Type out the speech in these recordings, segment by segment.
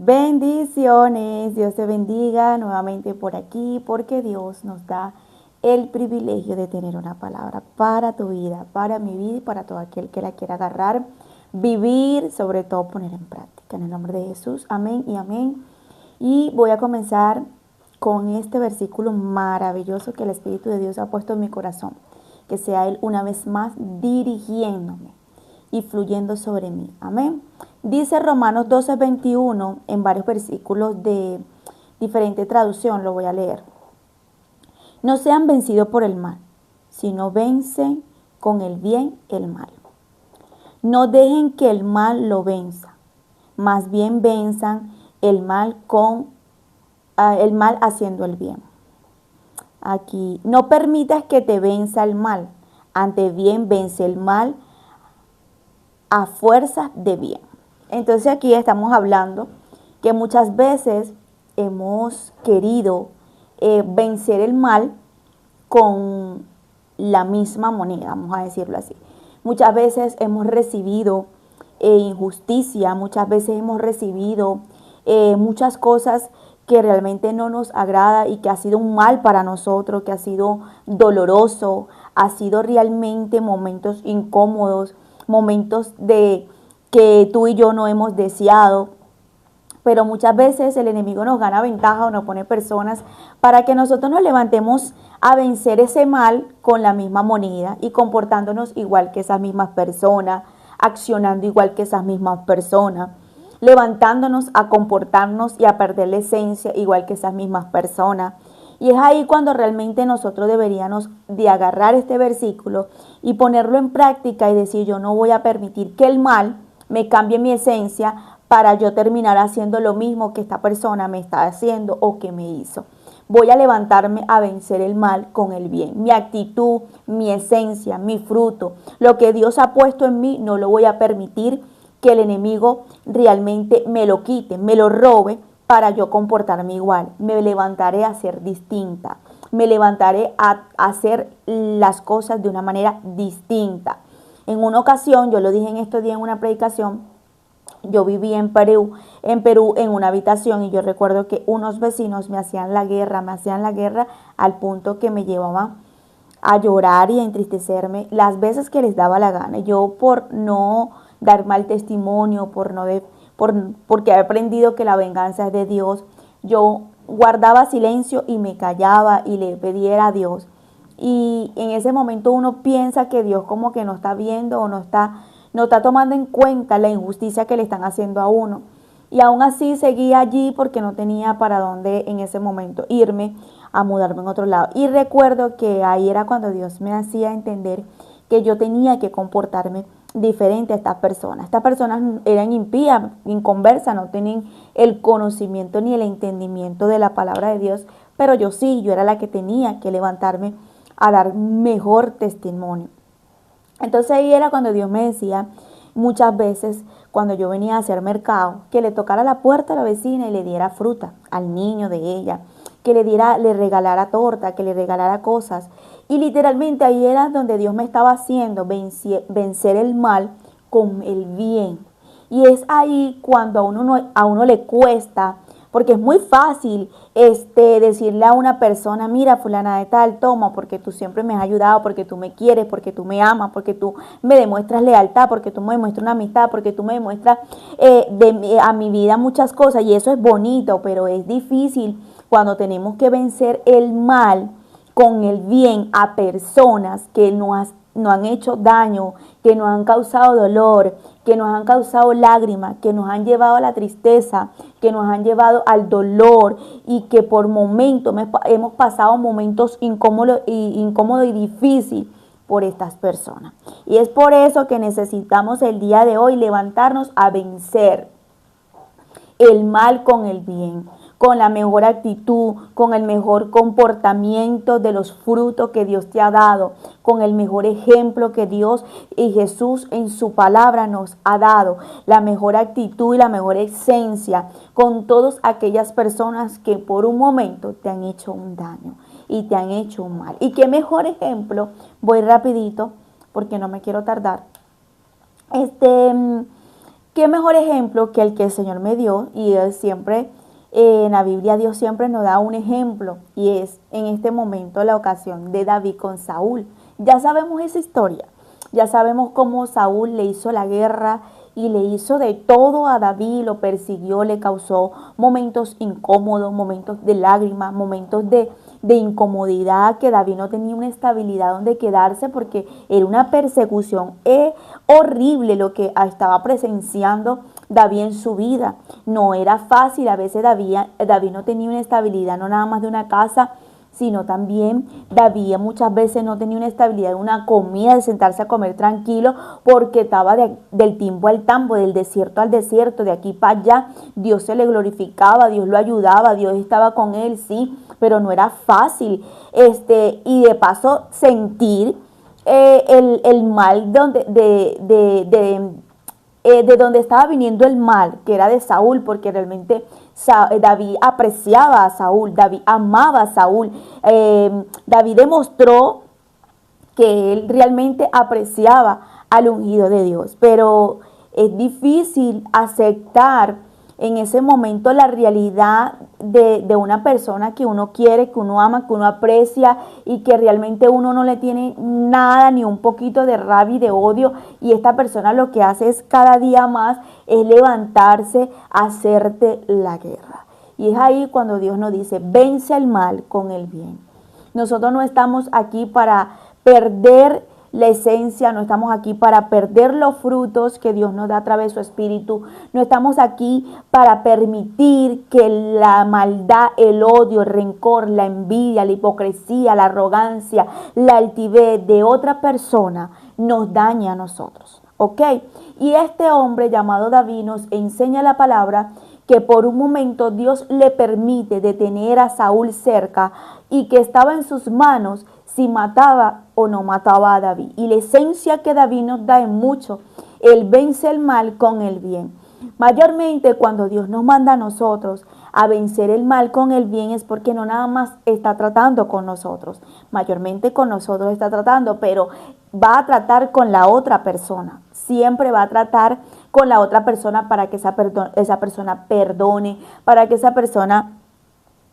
Bendiciones, Dios te bendiga nuevamente por aquí, porque Dios nos da el privilegio de tener una palabra para tu vida, para mi vida y para todo aquel que la quiera agarrar, vivir, sobre todo poner en práctica. En el nombre de Jesús, amén y amén. Y voy a comenzar con este versículo maravilloso que el Espíritu de Dios ha puesto en mi corazón, que sea Él una vez más dirigiéndome y fluyendo sobre mí. Amén. Dice Romanos 12:21 en varios versículos de diferente traducción, lo voy a leer. No sean vencidos por el mal, sino vencen con el bien el mal. No dejen que el mal lo venza, más bien venzan el mal haciendo el bien. Aquí, no permitas que te venza el mal, antes bien vence el mal a fuerza de bien. Entonces aquí estamos hablando que muchas veces hemos querido vencer el mal con la misma moneda, vamos a decirlo así. Muchas veces hemos recibido injusticia, muchas veces hemos recibido muchas cosas que realmente no nos agrada y que ha sido un mal para nosotros, que ha sido doloroso, ha sido realmente momentos incómodos, momentos de que tú y yo no hemos deseado, pero muchas veces el enemigo nos gana ventaja o nos pone personas para que nosotros nos levantemos a vencer ese mal con la misma moneda y comportándonos igual que esas mismas personas, accionando igual que esas mismas personas, levantándonos a comportarnos y a perder la esencia igual que esas mismas personas. Y es ahí cuando realmente nosotros deberíamos de agarrar este versículo y ponerlo en práctica y decir: yo no voy a permitir que el mal me cambie mi esencia para yo terminar haciendo lo mismo que esta persona me está haciendo o que me hizo. Voy a levantarme a vencer el mal con el bien. Mi actitud, mi esencia, mi fruto, lo que Dios ha puesto en mí, no lo voy a permitir que el enemigo realmente me lo quite, me lo robe, para yo comportarme igual. Me levantaré a ser distinta. Me levantaré a hacer las cosas de una manera distinta. En una ocasión, yo lo dije en estos días en una predicación, yo viví en Perú en una habitación, y yo recuerdo que unos vecinos me hacían la guerra al punto que me llevaban a llorar y a entristecerme las veces que les daba la gana. Yo, por no dar mal testimonio, porque he aprendido que la venganza es de Dios, yo guardaba silencio y me callaba y le pedía a Dios. Y en ese momento uno piensa que Dios como que no está viendo o no está tomando en cuenta la injusticia que le están haciendo a uno. Y aún así seguía allí porque no tenía para dónde en ese momento irme a mudarme en otro lado. Y recuerdo que ahí era cuando Dios me hacía entender que yo tenía que comportarme diferente a estas personas. Estas personas eran impías, inconversas, no tenían el conocimiento ni el entendimiento de la palabra de Dios, pero yo sí, yo era la que tenía que levantarme a dar mejor testimonio. Entonces ahí era cuando Dios me decía muchas veces, cuando yo venía a hacer mercado, que le tocara la puerta a la vecina y le diera fruta al niño de ella, que le regalara torta, que le regalara cosas. Y literalmente ahí era donde Dios me estaba haciendo vencer el mal con el bien. Y es ahí cuando a uno le cuesta, porque es muy fácil decirle a una persona: mira, fulana de tal, toma, porque tú siempre me has ayudado, porque tú me quieres, porque tú me amas, porque tú me demuestras lealtad, porque tú me demuestras una amistad, porque tú me demuestras a mi vida muchas cosas. Y eso es bonito, pero es difícil cuando tenemos que vencer el mal con el bien a personas que nos han hecho daño, que nos han causado dolor, que nos han causado lágrimas, que nos han llevado a la tristeza, que nos han llevado al dolor, y que por momentos hemos pasado momentos incómodos y difíciles por estas personas. Y es por eso que necesitamos el día de hoy levantarnos a vencer el mal con el bien, con la mejor actitud, con el mejor comportamiento de los frutos que Dios te ha dado, con el mejor ejemplo que Dios y Jesús en su palabra nos ha dado, la mejor actitud y la mejor esencia con todas aquellas personas que por un momento te han hecho un daño y te han hecho un mal. Y qué mejor ejemplo, voy rapidito porque no me quiero tardar, qué mejor ejemplo que el que el Señor me dio, y Él siempre, en la Biblia Dios siempre nos da un ejemplo, y es en este momento la ocasión de David con Saúl. Ya sabemos esa historia, ya sabemos cómo Saúl le hizo la guerra y le hizo de todo a David, lo persiguió, le causó momentos incómodos, momentos de lágrimas, momentos de incomodidad, que David no tenía una estabilidad donde quedarse porque era una persecución horrible lo que estaba presenciando David en su vida. No era fácil, a veces David no tenía una estabilidad, no nada más de una casa, sino también David muchas veces no tenía una estabilidad de una comida, de sentarse a comer tranquilo, porque estaba del timbo al tambo, del desierto al desierto, de aquí para allá. Dios se le glorificaba, Dios lo ayudaba, Dios estaba con él, sí, pero no era fácil. Y de paso sentir el mal de donde estaba viniendo el mal, que era de Saúl, porque realmente David apreciaba a Saúl, David amaba a Saúl. David demostró que él realmente apreciaba al ungido de Dios, pero es difícil aceptar en ese momento la realidad de una persona que uno quiere, que uno ama, que uno aprecia, y que realmente uno no le tiene nada, ni un poquito de rabia y de odio, y esta persona lo que hace es cada día más es levantarse a hacerte la guerra. Y es ahí cuando Dios nos dice: vence el mal con el bien. Nosotros no estamos aquí para perder la esencia, no estamos aquí para perder los frutos que Dios nos da a través de su Espíritu. No estamos aquí para permitir que la maldad, el odio, el rencor, la envidia, la hipocresía, la arrogancia, la altivez de otra persona nos dañe a nosotros. ¿Ok? Y este hombre llamado David nos enseña la palabra que por un momento Dios le permite detener a Saúl cerca, y que estaba en sus manos si mataba o no mataba a David. Y la esencia que David nos da es mucho: él vence el mal con el bien. Mayormente cuando Dios nos manda a nosotros a vencer el mal con el bien, es porque no nada más está tratando con nosotros, mayormente con nosotros está tratando, pero va a tratar con la otra persona. Siempre va a tratar con la otra persona para que esa persona perdone, para que esa persona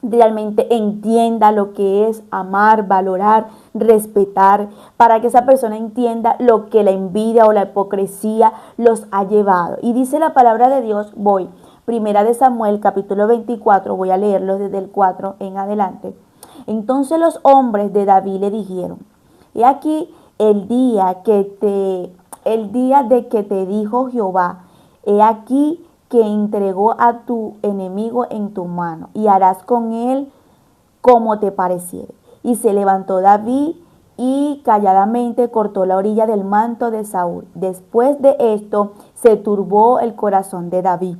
realmente entienda lo que es amar, valorar, respetar, para que esa persona entienda lo que la envidia o la hipocresía los ha llevado. Y dice la palabra de Dios, Primera de Samuel, capítulo 24, voy a leerlo desde el 4 en adelante. Entonces los hombres de David le dijeron: he aquí el día de que te dijo Jehová, he aquí que entregó a tu enemigo en tu mano, y harás con él como te pareciere. Y se levantó David y calladamente cortó la orilla del manto de Saúl. Después de esto se turbó el corazón de David,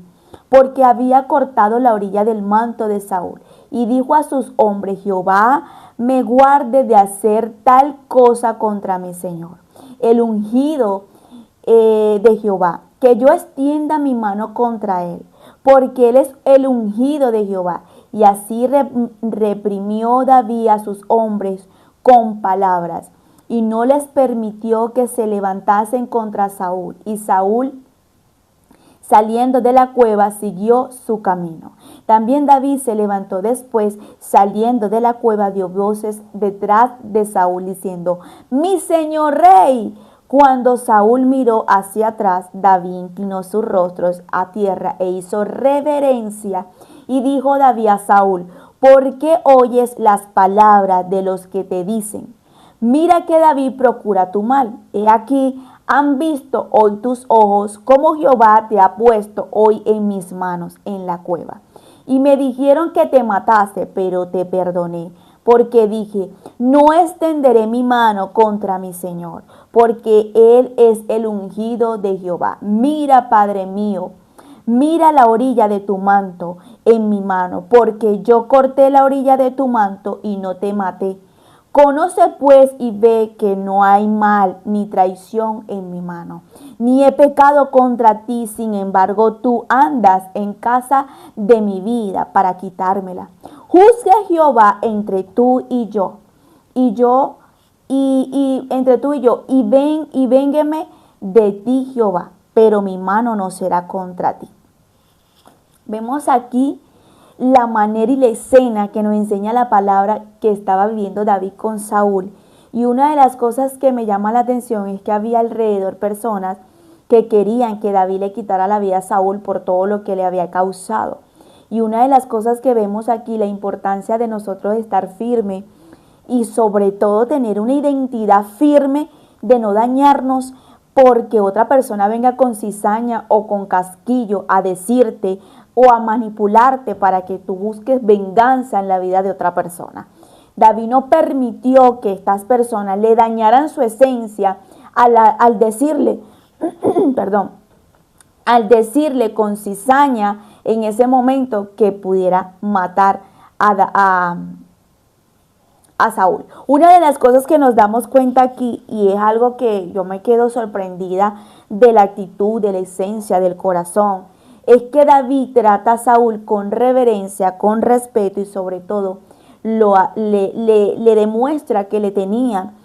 porque había cortado la orilla del manto de Saúl. Y dijo a sus hombres: Jehová me guarde de hacer tal cosa contra mi Señor, el ungido de Jehová, que yo extienda mi mano contra él, porque él es el ungido de Jehová. Y así reprimió David a sus hombres con palabras, y no les permitió que se levantasen contra Saúl. Y Saúl, saliendo de la cueva, siguió su camino. También David se levantó después, saliendo de la cueva, dio voces detrás de Saúl, diciendo: mi señor rey. Cuando Saúl miró hacia atrás, David inclinó sus rostros a tierra e hizo reverencia. Y dijo David a Saúl: ¿por qué oyes las palabras de los que te dicen: mira que David procura tu mal? He aquí, han visto hoy tus ojos cómo Jehová te ha puesto hoy en mis manos en la cueva. Y me dijeron que te matase, pero te perdoné, porque dije: no extenderé mi mano contra mi Señor, porque él es el ungido de Jehová. Mira, Padre mío, mira la orilla de tu manto en mi mano, porque yo corté la orilla de tu manto y no te maté. Conoce pues y ve que no hay mal ni traición en mi mano, ni he pecado contra ti. Sin embargo, tú andas en casa de mi vida para quitármela. Juzgue Jehová entre tú y yo, entre tú y yo, y véngueme de ti Jehová. pero mi mano no será contra ti. Vemos aquí la manera y la escena que nos enseña la palabra que estaba viviendo David con Saúl. Y una de las cosas que me llama la atención es que había alrededor personas que querían que David le quitara la vida a Saúl por todo lo que le había causado. Y una de las cosas que vemos aquí, la importancia de nosotros estar firme y sobre todo tener una identidad firme de no dañarnos porque otra persona venga con cizaña o con casquillo a decirte o a manipularte para que tú busques venganza en la vida de otra persona. David no permitió que estas personas le dañaran su esencia al decirle, perdón, al decirle con cizaña en ese momento que pudiera matar a Saúl. Una de las cosas que nos damos cuenta aquí, y es algo que yo me quedo sorprendida de la actitud, de la esencia, del corazón, es que David trata a Saúl con reverencia, con respeto y sobre todo le demuestra que le tenía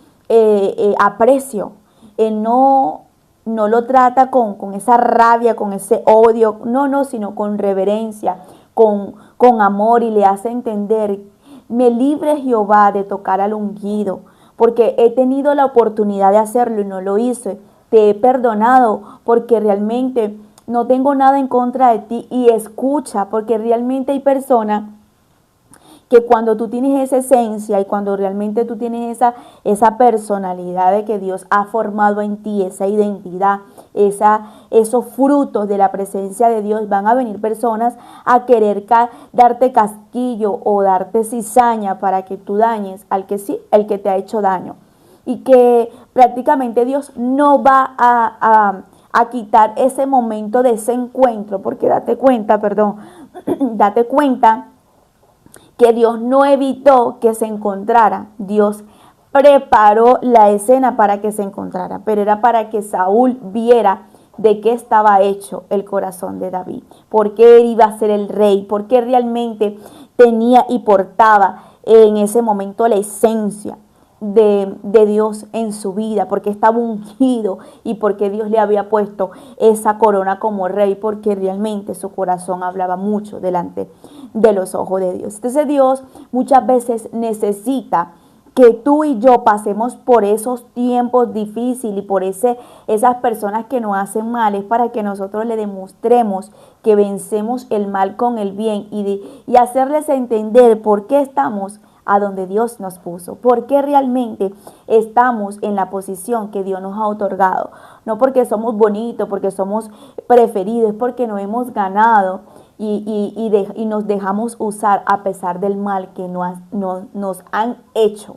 aprecio. No lo trata con esa rabia, con ese odio, no, sino con reverencia, con amor, y le hace entender: me libre Jehová de tocar al ungido, porque he tenido la oportunidad de hacerlo y no lo hice. Te he perdonado porque realmente no tengo nada en contra de ti. Y escucha, porque realmente hay personas que cuando tú tienes esa esencia y cuando realmente tú tienes esa personalidad de que Dios ha formado en ti, esa identidad, esos frutos de la presencia de Dios, van a venir personas a querer darte casquillo o darte cizaña para que tú dañes al que sí, el que te ha hecho daño. Y que prácticamente Dios no va a quitar ese momento de ese encuentro, porque date cuenta que Dios no evitó que se encontrara. Dios preparó la escena para que se encontrara, pero era para que Saúl viera de qué estaba hecho el corazón de David, por qué él iba a ser el rey, por qué realmente tenía y portaba en ese momento la esencia de Dios en su vida, porque estaba ungido y porque Dios le había puesto esa corona como rey, porque realmente su corazón hablaba mucho delante de los ojos de Dios. Entonces Dios muchas veces necesita que tú y yo pasemos por esos tiempos difíciles y por esas personas que nos hacen mal, es para que nosotros le demostremos que vencemos el mal con el bien y hacerles entender por qué estamos a donde Dios nos puso, porque realmente estamos en la posición que Dios nos ha otorgado, no porque somos bonitos, porque somos preferidos, es porque nos hemos ganado y nos dejamos usar a pesar del mal que nos han hecho.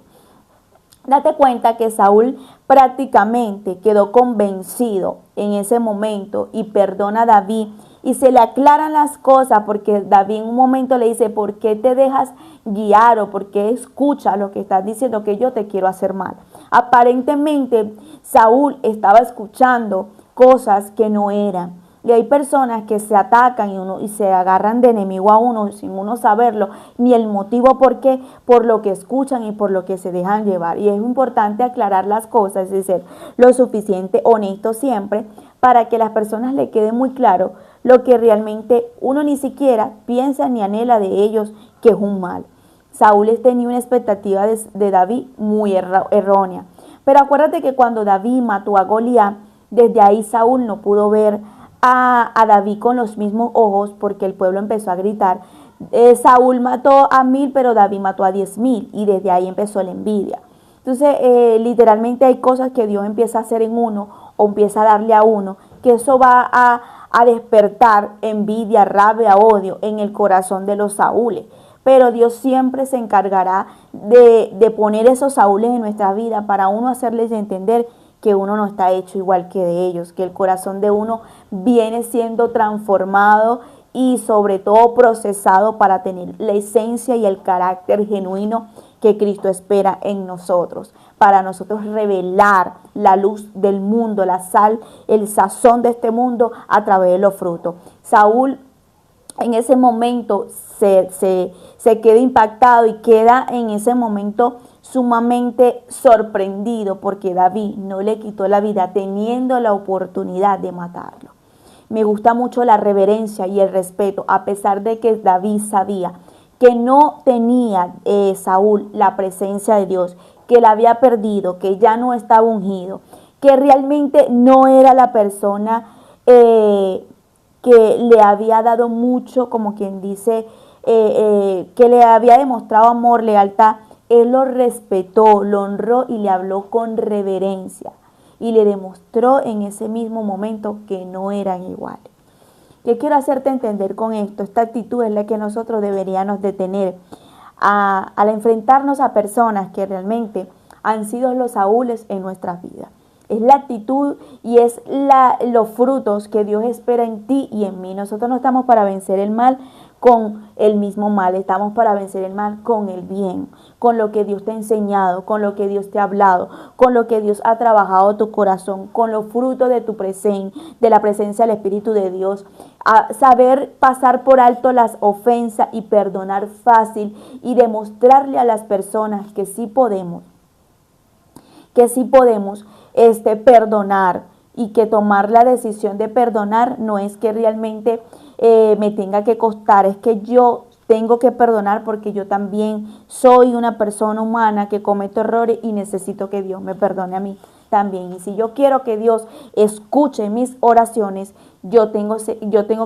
Date cuenta que Saúl prácticamente quedó convencido en ese momento y perdona a David y se le aclaran las cosas, porque David en un momento le dice: ¿por qué te dejas guiar o por qué escuchas lo que estás diciendo que yo te quiero hacer mal? Aparentemente Saúl estaba escuchando cosas que no eran. Y hay personas que se atacan y se agarran de enemigo a uno sin uno saberlo, ni el motivo por qué, por lo que escuchan y por lo que se dejan llevar. Y es importante aclarar las cosas y ser lo suficiente honesto siempre para que las personas le quede muy claro lo que realmente uno ni siquiera piensa ni anhela de ellos, que es un mal. Saúl tenía una expectativa de David muy errónea. Pero acuérdate que cuando David mató a Goliat, desde ahí Saúl no pudo ver a David con los mismos ojos, porque el pueblo empezó a gritar: Saúl mató a 1000, pero David mató a 10,000, y desde ahí empezó la envidia. Entonces, literalmente hay cosas que Dios empieza a hacer en uno o empieza a darle a uno, que eso va a despertar envidia, rabia, odio en el corazón de los Saúles. Pero Dios siempre se encargará de poner esos Saúles en nuestra vida para uno hacerles entender que uno no está hecho igual que de ellos, que el corazón de uno viene siendo transformado y sobre todo procesado para tener la esencia y el carácter genuino que Cristo espera en nosotros, para nosotros revelar la luz del mundo, la sal, el sazón de este mundo a través de los frutos. Saúl en ese momento se queda impactado y queda en ese momento sumamente sorprendido porque David no le quitó la vida teniendo la oportunidad de matarlo. Me gusta mucho la reverencia y el respeto, a pesar de que David sabía que no tenía Saúl la presencia de Dios, que la había perdido, que ya no estaba ungido, que realmente no era la persona que le había dado mucho, como quien dice, que le había demostrado amor, lealtad. Él lo respetó, lo honró y le habló con reverencia. Y le demostró en ese mismo momento que no eran iguales. ¿Qué quiero hacerte entender con esto? Esta actitud es la que nosotros deberíamos de tener al enfrentarnos a personas que realmente han sido los Saúles en nuestras vidas. Es la actitud y es los frutos que Dios espera en ti y en mí. Nosotros no estamos para vencer el mal con el mismo mal, estamos para vencer el mal con el bien, con lo que Dios te ha enseñado, con lo que Dios te ha hablado, con lo que Dios ha trabajado tu corazón, con los frutos de tu presencia, de la presencia del Espíritu de Dios. A saber pasar por alto las ofensas y perdonar fácil y demostrarle a las personas que sí podemos perdonar, y que tomar la decisión de perdonar no es que realmente me tenga que costar, es que yo tengo que perdonar porque yo también soy una persona humana que cometo errores y necesito que Dios me perdone a mí también. Y si yo quiero que Dios escuche mis oraciones, yo tengo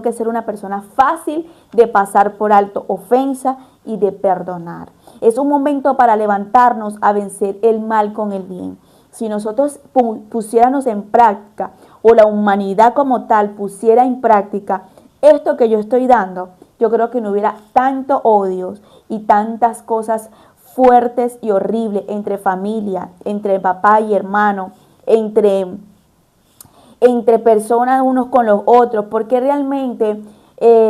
que ser una persona fácil de pasar por alto ofensa y de perdonar. Es un momento para levantarnos a vencer el mal con el bien. Si nosotros pusiéramos en práctica, o la humanidad como tal pusiera en práctica esto que yo estoy dando, yo creo que no hubiera tanto odio y tantas cosas fuertes y horribles entre familia, entre papá y hermano, entre personas unos con los otros, porque realmente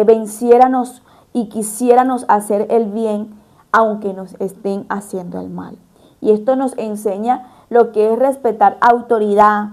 venciéramos y quisiéramos hacer el bien aunque nos estén haciendo el mal. Y esto nos enseña lo que es respetar autoridad,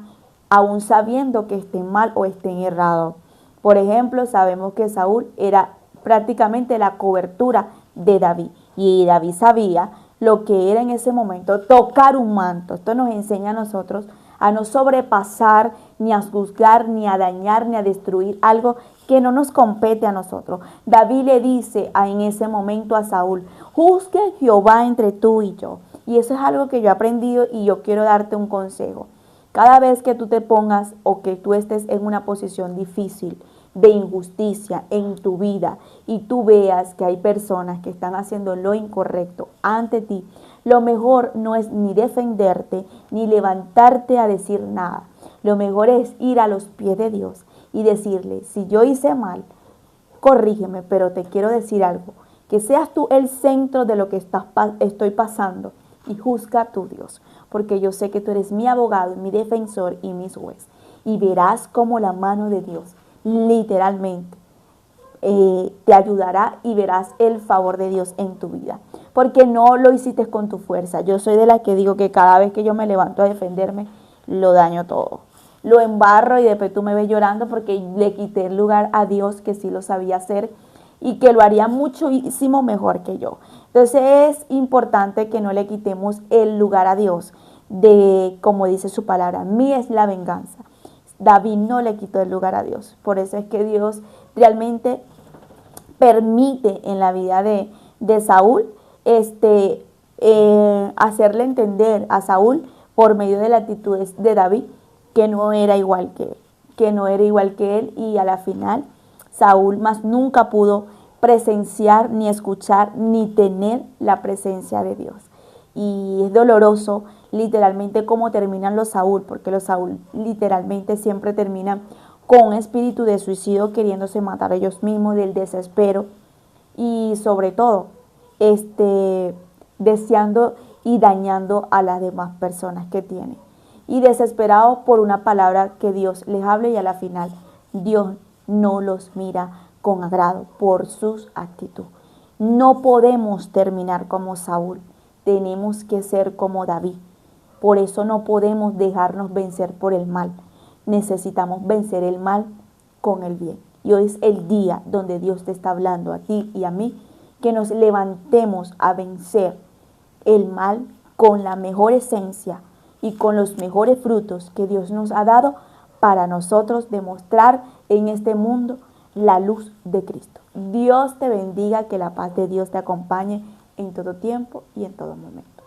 aún sabiendo que estén mal o estén errados. Por ejemplo, sabemos que Saúl era prácticamente la cobertura de David. Y David sabía lo que era en ese momento tocar un manto. Esto nos enseña a nosotros a no sobrepasar, ni a juzgar, ni a dañar, ni a destruir algo que no nos compete a nosotros. David le dice en ese momento a Saúl: juzgue Jehová entre tú y yo. Y eso es algo que yo he aprendido y yo quiero darte un consejo. Cada vez que tú te pongas o que tú estés en una posición difícil de injusticia en tu vida y tú veas que hay personas que están haciendo lo incorrecto ante ti, lo mejor no es ni defenderte ni levantarte a decir nada. Lo mejor es ir a los pies de Dios y decirle: si yo hice mal, corrígeme, pero te quiero decir algo, que seas tú el centro de lo que estoy pasando, y juzga a tu Dios, porque yo sé que tú eres mi abogado, mi defensor y mi juez. Y verás cómo la mano de Dios literalmente te ayudará y verás el favor de Dios en tu vida, porque no lo hiciste con tu fuerza. Yo soy de las que digo que cada vez que yo me levanto a defenderme, lo daño todo, lo embarro y después tú me ves llorando porque le quité el lugar a Dios, que sí lo sabía hacer y que lo haría muchísimo mejor que yo. Entonces es importante que no le quitemos el lugar a Dios, como dice su palabra: mía es la venganza. David no le quitó el lugar a Dios. Por eso es que Dios realmente permite en la vida de Saúl hacerle entender a Saúl, por medio de las actitudes de David, que no era igual que él, y a la final Saúl más nunca pudo presenciar, ni escuchar, ni tener la presencia de Dios. Y es doloroso literalmente cómo terminan los Saúl, porque los Saúl literalmente siempre terminan con un espíritu de suicidio, queriéndose matar a ellos mismos, del desespero, y sobre todo deseando y dañando a las demás personas que tienen, y desesperados por una palabra que Dios les hable, y a la final Dios no los mira con agrado por sus actitudes. No podemos terminar como Saúl, tenemos que ser como David. Por eso no podemos dejarnos vencer por el mal. Necesitamos vencer el mal con el bien. Y hoy es el día donde Dios te está hablando a ti y a mí, que nos levantemos a vencer el mal con la mejor esencia y con los mejores frutos que Dios nos ha dado para nosotros demostrar en este mundo la luz de Cristo. Dios te bendiga, que la paz de Dios te acompañe en todo tiempo y en todo momento.